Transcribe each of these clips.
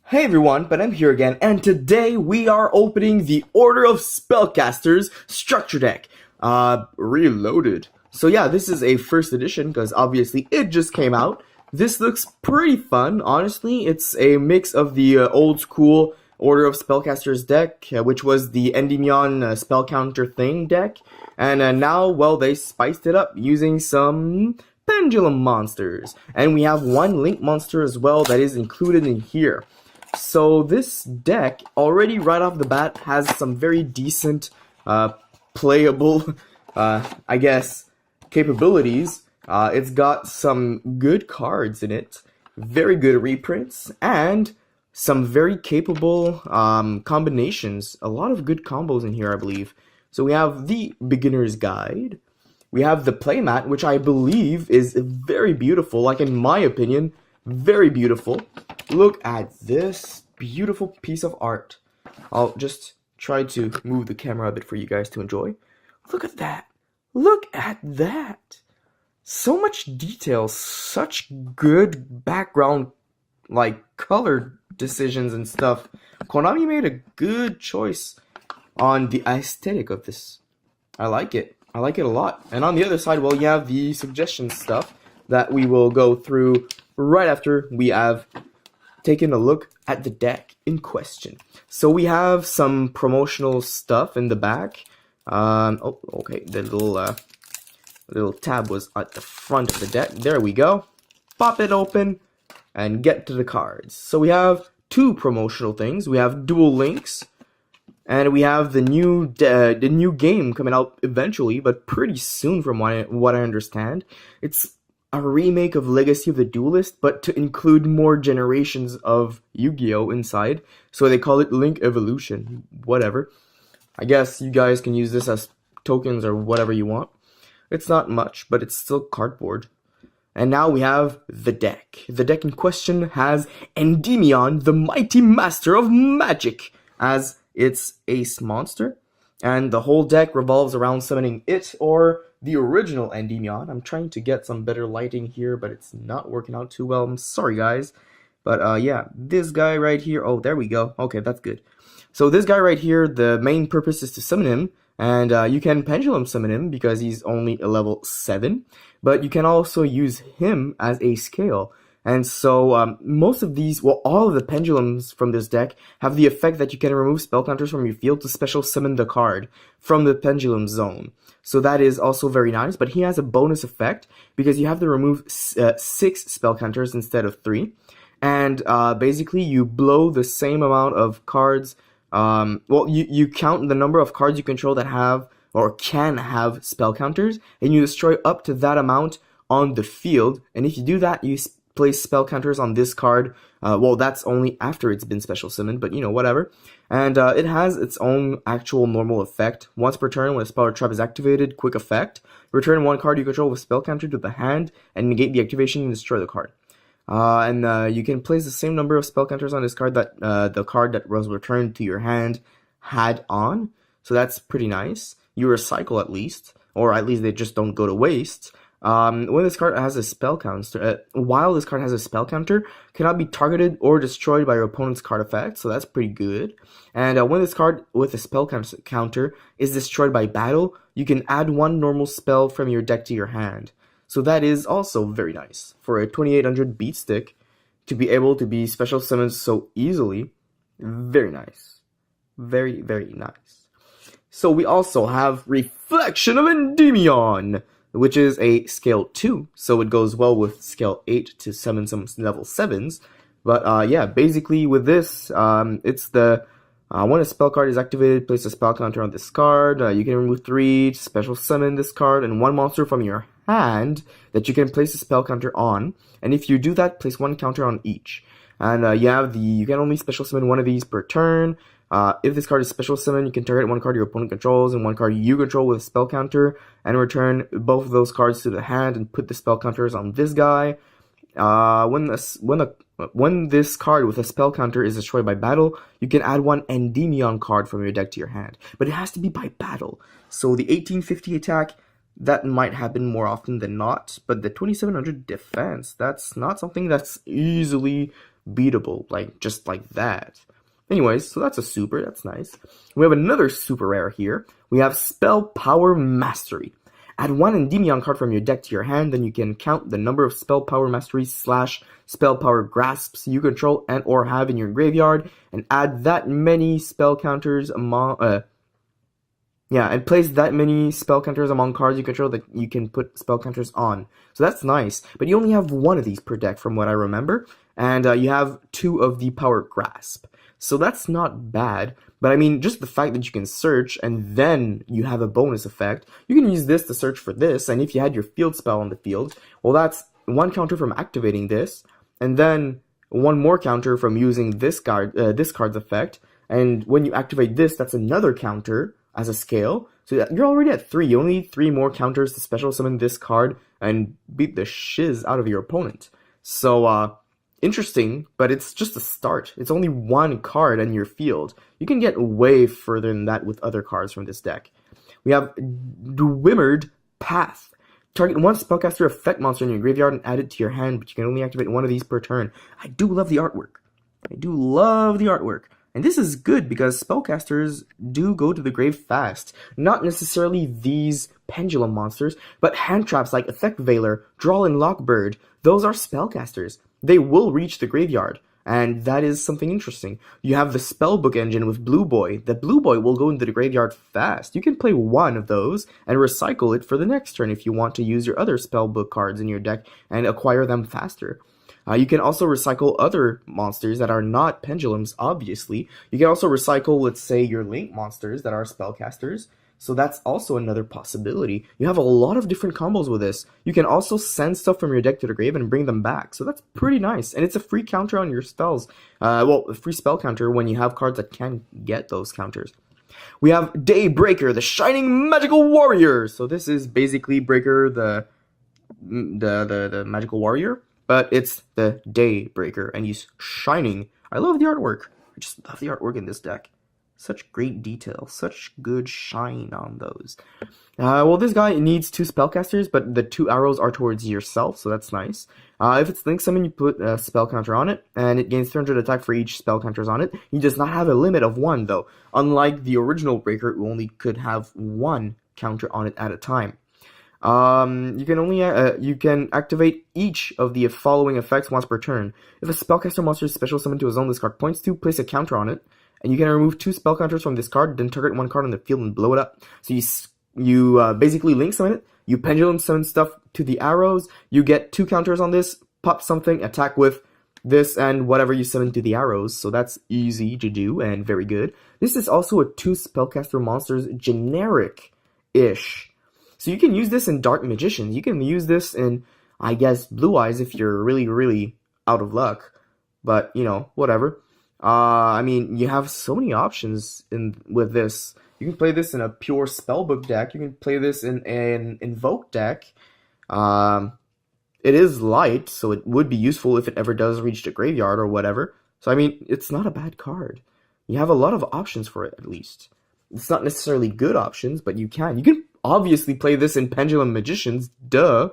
Hey everyone, but I'm here again, and today we are opening the Order of Spellcasters Structure Deck, reloaded. So yeah, this is a first edition, because obviously it just came out. This looks pretty fun, honestly. It's a mix of the old school Order of Spellcasters deck, which was the Endymion spell counter thing deck, and now, well, they spiced it up using some Pendulum monsters. And we have one Link monster as well that is included in here. So this deck, already right off the bat, has some very decent, playable, I guess, capabilities. It's got some good cards in it, very good reprints, and some very capable combinations. A lot of good combos in here, I believe. So we have the Beginner's Guide. We have the playmat, which I believe is very beautiful, like in my opinion, very beautiful. Look at this beautiful piece of art. I'll just try to move the camera a bit for you guys to enjoy. Look at that. Look at that. So much detail, such good background, like color decisions and stuff. Konami made a good choice on the aesthetic of this. I like it. I like it a lot. And on the other side, well, you have the suggestion stuff that we will go through right after we have taken a look at the deck in question. So we have some promotional stuff in the back. Oh, okay, the little tab was at the front of the deck. There we go. Pop it open and get to the cards. So we have two promotional things. We have dual links, and we have the new game coming out eventually, but pretty soon from what I understand. It's a remake of Legacy of the Duelist, but to include more generations of Yu-Gi-Oh! Inside. So they call it Link Evolution. Whatever. I guess you guys can use this as tokens or whatever you want. It's not much, but it's still cardboard. And now we have the deck. The deck in question has Endymion, the Mighty Master of Magic, as its ace monster. And the whole deck revolves around summoning it or the original Endymion. I'm trying to get some better lighting here, but it's not working out too well. I'm sorry, guys. But yeah, this guy right here. Oh, there we go. Okay, that's good. So this guy right here, the main purpose is to summon him. And you can Pendulum summon him because he's only a level 7. But you can also use him as a scale. And so most of these, well, all of the Pendulums from this deck have the effect that you can remove spell counters from your field to special summon the card from the Pendulum zone. So that is also very nice, but he has a bonus effect because you have to remove 6 spell counters instead of 3. And basically you blow the same amount of cards. Well, you count the number of cards you control that have or can have spell counters, and you destroy up to that amount on the field. And if you do that, you place spell counters on this card. Well, that's only after it's been special summoned, but you know, whatever. And it has its own actual normal effect. Once per turn, when a spell or trap is activated, quick effect. Return one card you control with spell counter to the hand and negate the activation and destroy the card. And you can place the same number of spell counters on this card that the card that was returned to your hand had on. So that's pretty nice. You recycle at least, or at least they just don't go to waste. When this card has a spell counter, while this card has a spell counter, cannot be targeted or destroyed by your opponent's card effect, so that's pretty good. And when this card with a spell counter is destroyed by battle, you can add one normal spell from your deck to your hand. So that is also very nice for a 2800 beat stick to be able to be special summoned so easily. Very nice. Very, very nice. So we also have Reflection of Endymion, which is a scale 2, so it goes well with scale 8 to summon some level 7s. But yeah, basically with this, it's the when a spell card is activated, place a spell counter on this card. You can remove 3 to special summon this card and 1 monster from your hand that you can place a spell counter on. And if you do that, place 1 counter on each. And you can only special summon 1 of these per turn. If this card is special summon, you can target 1 card your opponent controls and 1 card you control with a spell counter, and return both of those cards to the hand and put the spell counters on this guy. When this card with a spell counter is destroyed by battle, you can add 1 Endymion card from your deck to your hand, but it has to be by battle. So the 1850 attack, that might happen more often than not, but the 2700 defense, that's not something that's easily beatable, like just like that. Anyways, so that's a super, that's nice. We have another super rare here. We have Spell Power Mastery. Add one Endymion card from your deck to your hand, then you can count the number of Spell Power Masteries / Spell Power Grasps you control and or have in your graveyard, and add that many spell counters among, and place that many spell counters among cards you control that you can put spell counters on. So that's nice, but you only have one of these per deck from what I remember, and you have 2 of the Power Grasp. So that's not bad, but I mean, just the fact that you can search and then you have a bonus effect, you can use this to search for this, and if you had your field spell on the field, well, that's 1 counter from activating this, and then 1 more counter from using this card's effect, and when you activate this, that's another counter as a scale, so you're already at 3. You only need 3 more counters to special summon this card and beat the shiz out of your opponent. So, interesting, but it's just a start. It's only 1 card in your field. You can get way further than that with other cards from this deck. We have Dwimmered Path. Target 1 spellcaster effect monster in your graveyard and add it to your hand, but you can only activate 1 of these per turn. I do love the artwork. I do love the artwork. And this is good because spellcasters do go to the grave fast. Not necessarily these pendulum monsters, but hand traps like Effect Veiler, Drawl, and Lockbird. Those are spellcasters. They will reach the graveyard, and that is something interesting. You have the Spellbook engine with Blue Boy. The Blue Boy will go into the graveyard fast. You can play 1 of those and recycle it for the next turn if you want to use your other Spellbook cards in your deck and acquire them faster. You can also recycle other monsters that are not pendulums, obviously. You can also recycle, let's say, your link monsters that are spellcasters. So that's also another possibility. You have a lot of different combos with this. You can also send stuff from your deck to the grave and bring them back. So that's pretty nice. And it's a free counter on your spells. A free spell counter when you have cards that can get those counters. We have Daybreaker, the Shining Magical Warrior. So this is basically Breaker, the Magical Warrior. But it's the Daybreaker, and he's shining. I love the artwork. I just love the artwork in this deck. Such great detail, such good shine on those. Well, this guy needs 2 spellcasters, but the 2 arrows are towards yourself, so that's nice. If it's link summon, you put a spell counter on it, and it gains 300 attack for each spell counters on it. He does not have a limit of 1, though. Unlike the original Breaker, who only could have 1 counter on it at a time. You can activate each of the following effects once per turn. If a spellcaster monster is special summoned to a zone this card points to, place a counter on it, and you can remove 2 spell counters from this card, then target 1 card on the field and blow it up. So you basically link summon it, you pendulum summon stuff to the arrows, you get 2 counters on this, pop something, attack with this and whatever you summon to the arrows, so that's easy to do and very good. This is also a 2 spellcaster monsters generic-ish. So you can use this in Dark Magicians. You can use this in, I guess, Blue Eyes if you're really, really out of luck. But, you know, whatever. I mean, you have so many options with this. You can play this in a pure Spellbook deck. You can play this in an Invoke deck. It is light, so it would be useful if it ever does reach the graveyard or whatever. So, I mean, it's not a bad card. You have a lot of options for it, at least. It's not necessarily good options, but you can. You can obviously play this in Pendulum Magicians, duh.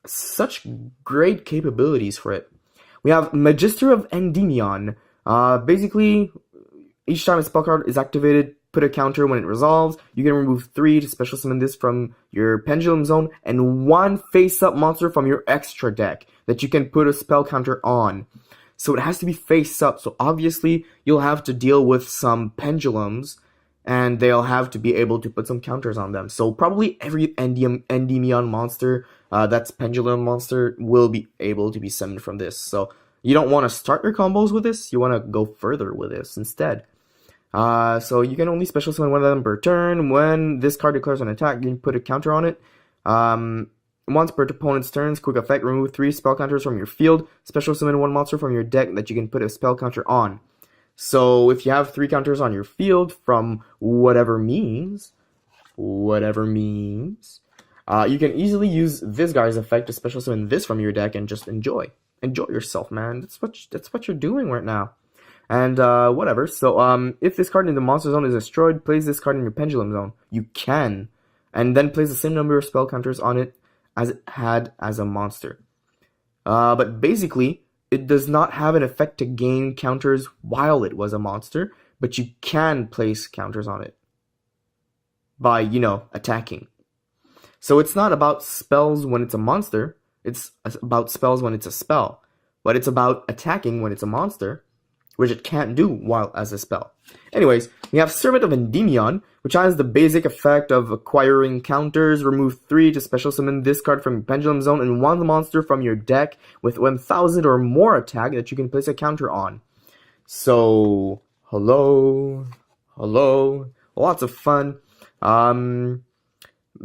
Such great capabilities for it. We have Magister of Endymion. Basically, each time a spell card is activated, put a counter when it resolves. You can remove 3 to special summon this from your Pendulum Zone, and 1 face-up monster from your extra deck that you can put a spell counter on. So it has to be face-up, so obviously you'll have to deal with some Pendulums, and they'll have to be able to put some counters on them. So probably every Endymion monster that's Pendulum monster will be able to be summoned from this. So you don't want to start your combos with this, you want to go further with this instead. So you can only special summon 1 of them per turn. When this card declares an attack, you can put a counter on it. Once per opponent's turns, quick effect, remove 3 spell counters from your field. Special summon 1 monster from your deck that you can put a spell counter on. So if you have 3 counters on your field from whatever means, you can easily use this guy's effect to special summon this from your deck and just enjoy yourself, man. That's what you're doing right now. And whatever. So if this card in the monster zone is destroyed, place this card in your Pendulum Zone. You can, and then place the same number of spell counters on it as it had as a monster. But basically, it does not have an effect to gain counters while it was a monster, but you can place counters on it by, attacking. So it's not about spells when it's a monster, it's about spells when it's a spell. But it's about attacking when it's a monster, which it can't do while as a spell. Anyways, we have Servant of Endymion, which has the basic effect of acquiring counters. Remove 3 to special summon this card from your Pendulum Zone and 1 monster from your deck with 1000 or more attack that you can place a counter on. So, hello, lots of fun.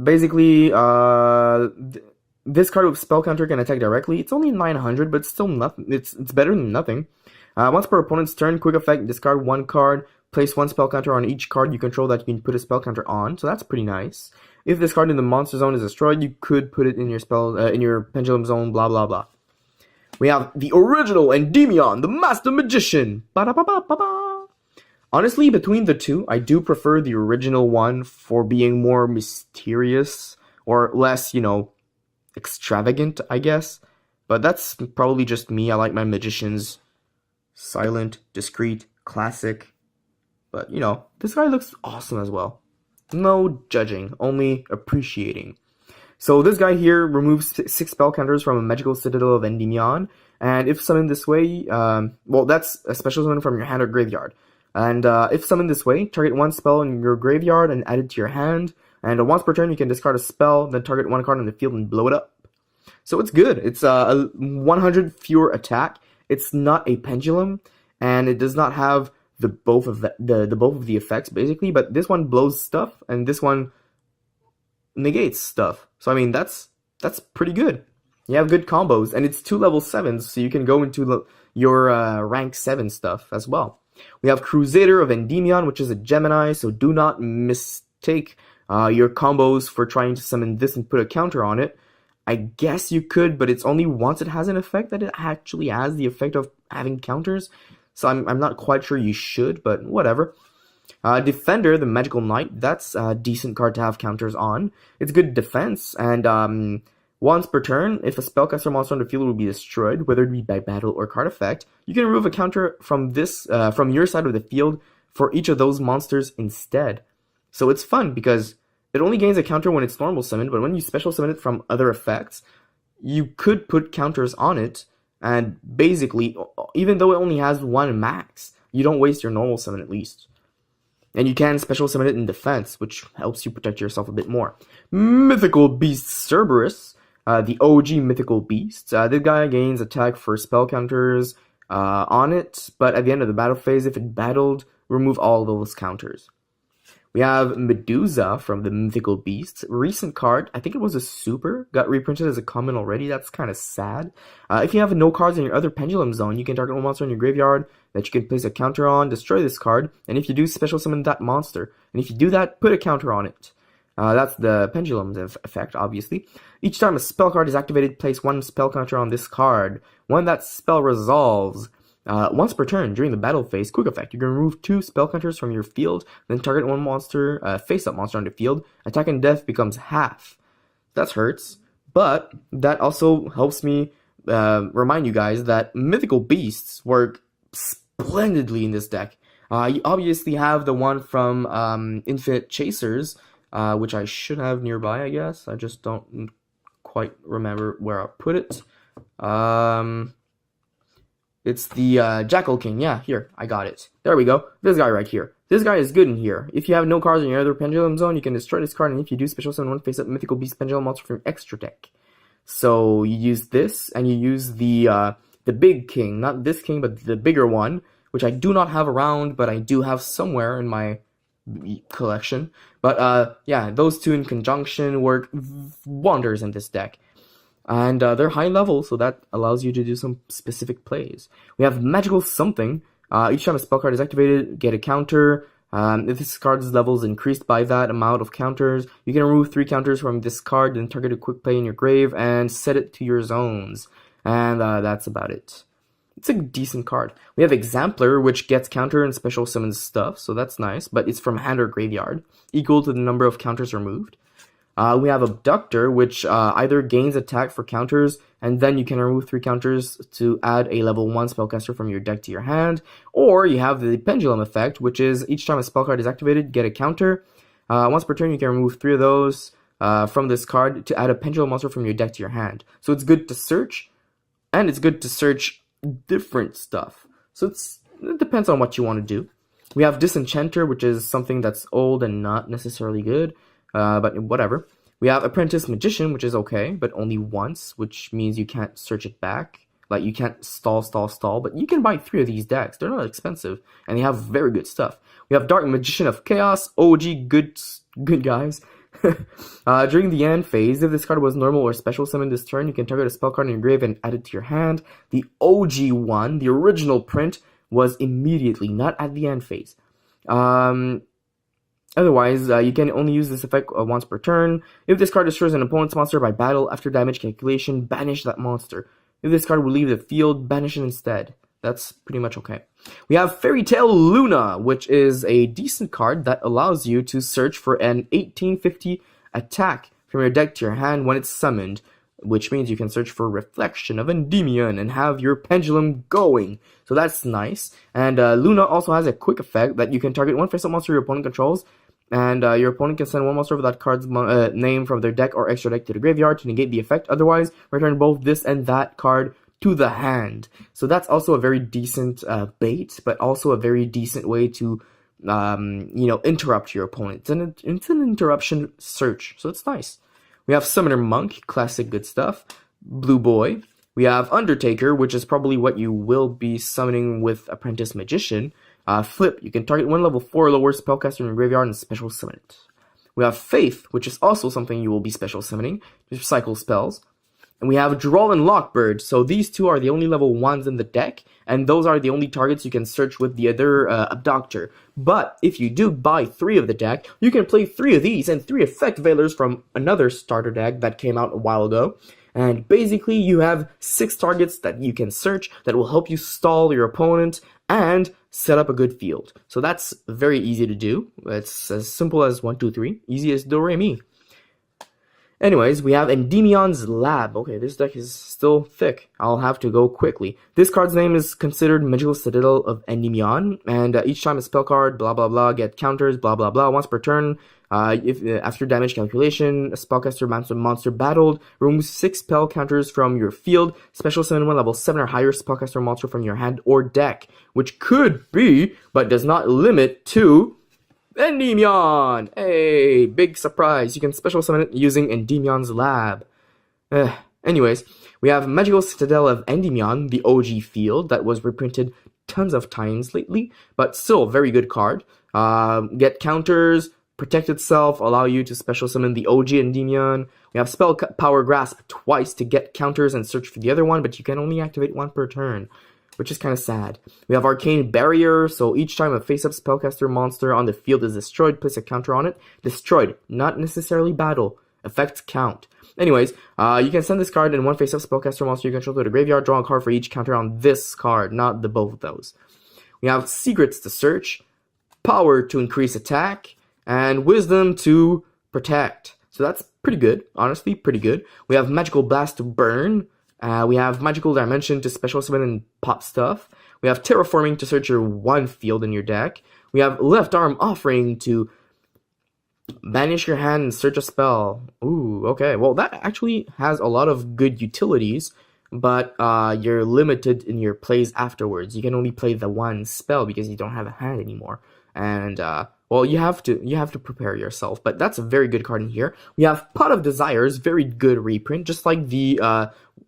Basically, this card with spell counter can attack directly. It's only 900, but still nothing. It's better than nothing. Once per opponent's turn, quick effect, discard 1 card, place 1 spell counter on each card you control that you can put a spell counter on. So that's pretty nice. If this card in the monster zone is destroyed, you could put it in your Pendulum Zone. Blah blah blah. We have the original Endymion, the Master Magician. Ba-da-ba-ba-ba-ba. Honestly, between the two, I do prefer the original one for being more mysterious or less, extravagant, I guess. But that's probably just me. I like my magicians silent, discreet, classic. But, this guy looks awesome as well. No judging, only appreciating. So this guy here removes 6 spell counters from a magical citadel of Endymion. And if summoned this way, that's a special summon from your hand or graveyard. And if summoned this way, target 1 spell in your graveyard and add it to your hand. And once per turn, you can discard a spell, then target 1 card on the field and blow it up. So it's good. It's a 100 fewer attack. It's not a pendulum, and it does not have both of the effects basically. But this one blows stuff, and this one negates stuff. So I mean that's pretty good. You have good combos, and it's 2 level 7s, so you can go into your rank 7 stuff as well. We have Crusader of Endymion, which is a Gemini, so do not mistake your combos for trying to summon this and put a counter on it. I guess you could, but it's only once it has an effect that it actually has the effect of having counters. So I'm not quite sure you should, but whatever. Defender, the Magical Knight, that's a decent card to have counters on. It's good defense, and once per turn, if a spellcaster monster on the field will be destroyed, whether it be by battle or card effect, you can remove a counter from your side of the field for each of those monsters instead. So it's fun because it only gains a counter when it's normal summoned, but when you special summon it from other effects, you could put counters on it, and basically, even though it only has 1 max, you don't waste your normal summon at least. And you can special summon it in defense, which helps you protect yourself a bit more. Mythical Beast Cerberus, the OG Mythical Beast. This guy gains attack for spell counters on it, but at the end of the battle phase, if it battled, remove all those counters. We have Medusa from the Mythical Beasts. Recent card, I think it was a super, got reprinted as a common already. That's kind of sad. If you have no cards in your other Pendulum Zone, you can target 1 monster in your graveyard that you can place a counter on, destroy this card, and if you do, special summon that monster. And if you do that, put a counter on it. That's the Pendulum's effect, obviously. Each time a spell card is activated, place 1 spell counter on this card. When that spell resolves, once per turn during the battle phase, quick effect, you can remove 2 spell counters from your field, then target 1 monster, face-up monster on the field. Attack and death becomes half. That hurts, but that also helps me remind you guys that Mythical Beasts work splendidly in this deck. You obviously have the one from Infinite Chasers, which I should have nearby, I guess. I just don't quite remember where I put it. It's the Jackal King. Yeah, here, I got it. There we go. This guy right here. This guy is good in here. If you have no cards in your other Pendulum Zone, you can destroy this card, and if you do, special summon 1 face-up Mythical Beast Pendulum monster from your extra deck. So you use this, and you use the big king. Not this king, but the bigger one, which I do not have around, but I do have somewhere in my collection. But yeah, those two in conjunction work wonders in this deck. And they're high level, so that allows you to do some specific plays. We have Magical Something. Each time a spell card is activated, get a counter. If this card's level is increased by that amount of counters, you can remove 3 counters from this card, then target a quick play in your grave, and set it to your zones. And that's about it. It's a decent card. We have Exemplar, which gets counter and special summons stuff, so that's nice, but it's from hand or graveyard, equal to the number of counters removed. We have Abductor, which either gains attack for counters, and then you can remove 3 counters to add a level 1 spellcaster from your deck to your hand. Or you have the Pendulum effect, which is each time a spell card is activated, get a counter. Once per turn, you can remove 3 of those from this card to add a Pendulum monster from your deck to your hand. So it's good to search, and it's good to search different stuff. So it depends on what you want to do. We have Disenchanter, which is something that's old and not necessarily good, but whatever. We have Apprentice Magician, which is okay, but only once, which means you can't search it back. Like, you can't stall, but you can buy 3 of these decks. They're not expensive, and they have very good stuff. We have Dark Magician of Chaos, OG, good guys. During the end phase, if this card was normal or special summoned this turn, you can target a spell card in your grave and add it to your hand. The OG one, the original print, was immediately, not at the end phase. Otherwise, you can only use this effect once per turn. If this card destroys an opponent's monster by battle, after damage calculation, banish that monster. If this card will leave the field, banish it instead. That's pretty much okay. We have Fairy Tale Luna, which is a decent card that allows you to search for an 1850 attack from your deck to your hand when it's summoned, which means you can search for Reflection of Endymion and have your Pendulum going. So that's nice. And Luna also has a quick effect that you can target one face-up monster your opponent controls, and your opponent can send one monster of that card's name from their deck or extra deck to the graveyard to negate the effect. Otherwise, return both this and that card to the hand. So that's also a very decent bait, but also a very decent way to interrupt your opponent. It's an interruption search, so it's nice. We have Summoner Monk, classic good stuff. Blue Boy. We have Undertaker, which is probably what you will be summoning with Apprentice Magician. Flip, you can target 1 level 4 or lower spellcaster in your graveyard and special summon it. We have Faith, which is also something you will be special summoning, to cycle spells. And we have Droll and Lockbird, so these 2 are the only level 1s in the deck, and those are the only targets you can search with the other Abductor. But if you do buy 3 of the deck, you can play 3 of these and 3 Effect Veilers from another starter deck that came out a while ago. And basically, you have 6 targets that you can search that will help you stall your opponent and set up a good field. So that's very easy to do. It's as simple as 1, 2, 3. Easy as do, re, mi. Anyways, we have Endymion's Lab. Okay, this deck is still thick. I'll have to go quickly. This card's name is considered Magical Citadel of Endymion, and each time a spell card, blah blah blah, get counters, blah blah blah, once per turn. If after damage calculation, a spellcaster monster battled, removes 6 spell counters from your field, special summon 1 level 7 or higher spellcaster monster from your hand or deck, which could be, but does not limit to, Endymion! Hey, big surprise. You can special summon it using Endymion's Lab. Anyways, we have Magical Citadel of Endymion, the OG field that was reprinted tons of times lately, but still a very good card. Get counters, protect itself, allow you to special summon the OG Endymion. We have Spell Power Grasp twice to get counters and search for the other one, but you can only activate 1 per turn, which is kind of sad. We have Arcane Barrier, so each time a face-up spellcaster monster on the field is destroyed, place a counter on it. Destroyed, not necessarily battle. Effects count. Anyways, you can send this card and 1 face-up spellcaster monster you control to the graveyard, draw a card for each counter on this card, not the both of those. We have Secrets to search, Power to increase attack, and Wisdom to protect. So that's pretty good, honestly, pretty good. We have Magical Blast to burn. We have Magical Dimension to special summon and pop stuff. We have Terraforming to search your 1 field in your deck. We have Left Arm Offering to banish your hand and search a spell. Ooh, okay. Well, that actually has a lot of good utilities, but you're limited in your plays afterwards. You can only play the 1 spell because you don't have a hand anymore. And well, you have to prepare yourself, but that's a very good card in here. We have Pot of Desires, very good reprint, just like the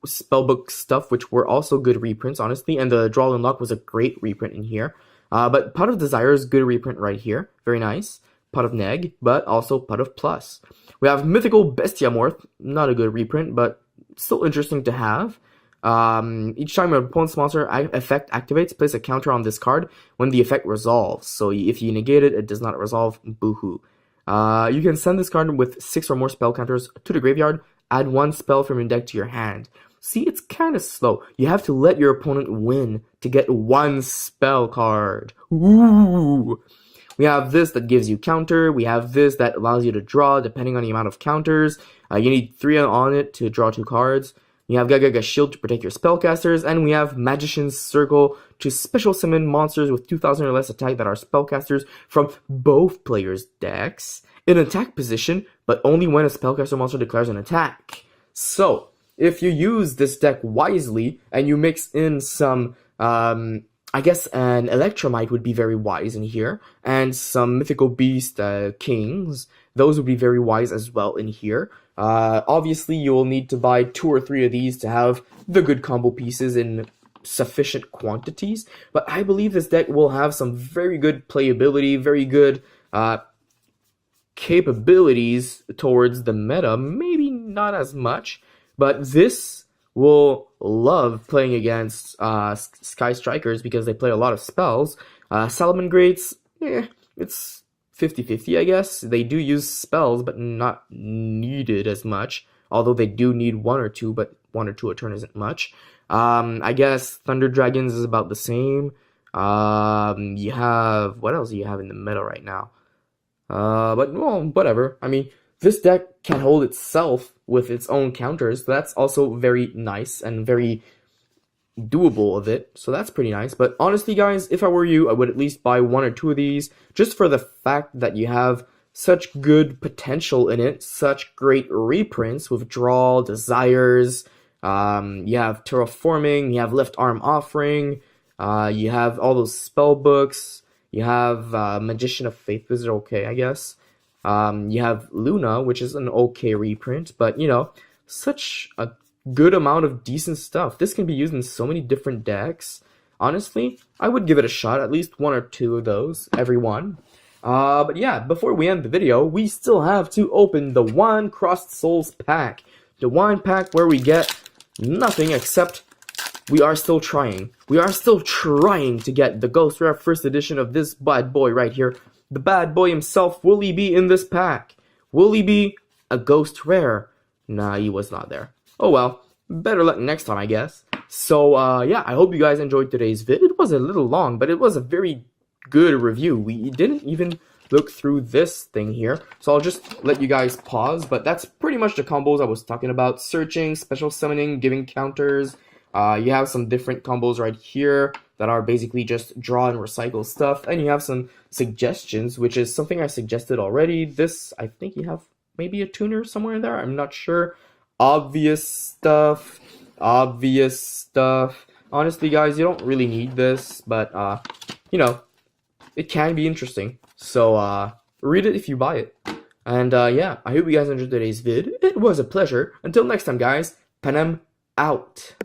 Spellbook stuff, which were also good reprints, honestly, and the Draw and Lock was a great reprint in here. But Pot of Desires, good reprint right here, very nice. Pot of Neg, but also Pot of Plus. We have Mythical Bestiamorph, not a good reprint, but still interesting to have. Each time an opponent's monster effect activates, place a counter on this card when the effect resolves. So if you negate it, it does not resolve. Boohoo. You can send this card with 6 or more spell counters to the graveyard, add 1 spell from your deck to your hand. See, it's kind of slow. You have to let your opponent win to get 1 spell card. Ooh. We have this that gives you counter. We have this that allows you to draw depending on the amount of counters. You need 3 on it to draw 2 cards. You have Gagaga Shield to protect your spellcasters, and we have Magician's Circle to special summon monsters with 2,000 or less attack that are spellcasters from both players' decks in attack position, but only when a spellcaster monster declares an attack. So, if you use this deck wisely, and you mix in some, I guess an Electromite would be very wise in here, and some Mythical Beast Kings, those would be very wise as well in here. Obviously, you'll need to buy 2 or 3 of these to have the good combo pieces in sufficient quantities, but I believe this deck will have some very good playability, very good capabilities towards the meta, maybe not as much, but this will love playing against Sky Strikers because they play a lot of spells. Salamangreats, it's 50-50, I guess. They do use spells, but not needed as much, although they do need 1 or 2, but 1 or 2 a turn isn't much. I guess Thunder Dragons is about the same. You have, what else do you have in the meta right now? But, well, whatever. I mean, this deck can hold itself with its own counters. So that's also very nice and very doable of it. So that's pretty nice. But honestly, guys, if I were you, I would at least buy 1 or 2 of these just for the fact that you have such good potential in it, such great reprints, Withdrawal, Desires, you have Terraforming, you have Left Arm Offering, you have all those spell books, you have Magician of Faith, which is okay, I guess. You have Luna, which is an okay reprint, but, you know, such a good amount of decent stuff. This can be used in so many different decks. Honestly, I would give it a shot, at least 1 or 2 of those, every one. But yeah, before we end the video, we still have to open the One Crossed Souls pack. The one pack where we get nothing except we are still trying. We are still trying to get the Ghost Rare first edition of this bad boy right here. The bad boy himself, will he be in this pack? Will he be a Ghost Rare? Nah, he was not there. Oh well, better luck next time, I guess. So, yeah, I hope you guys enjoyed today's vid. It was a little long, but it was a very good review. We didn't even look through this thing here, so I'll just let you guys pause, but that's pretty much the combos I was talking about. Searching, special summoning, giving counters. You have some different combos right here that are basically just draw and recycle stuff, and you have some suggestions, which is something I suggested already. This, I think you have maybe a tuner somewhere in there, I'm not sure. Obvious stuff. Honestly, guys, you don't really need this, but, you know, it can be interesting. So, read it if you buy it. And, yeah, I hope you guys enjoyed today's vid. It was a pleasure. Until next time, guys, Penem out.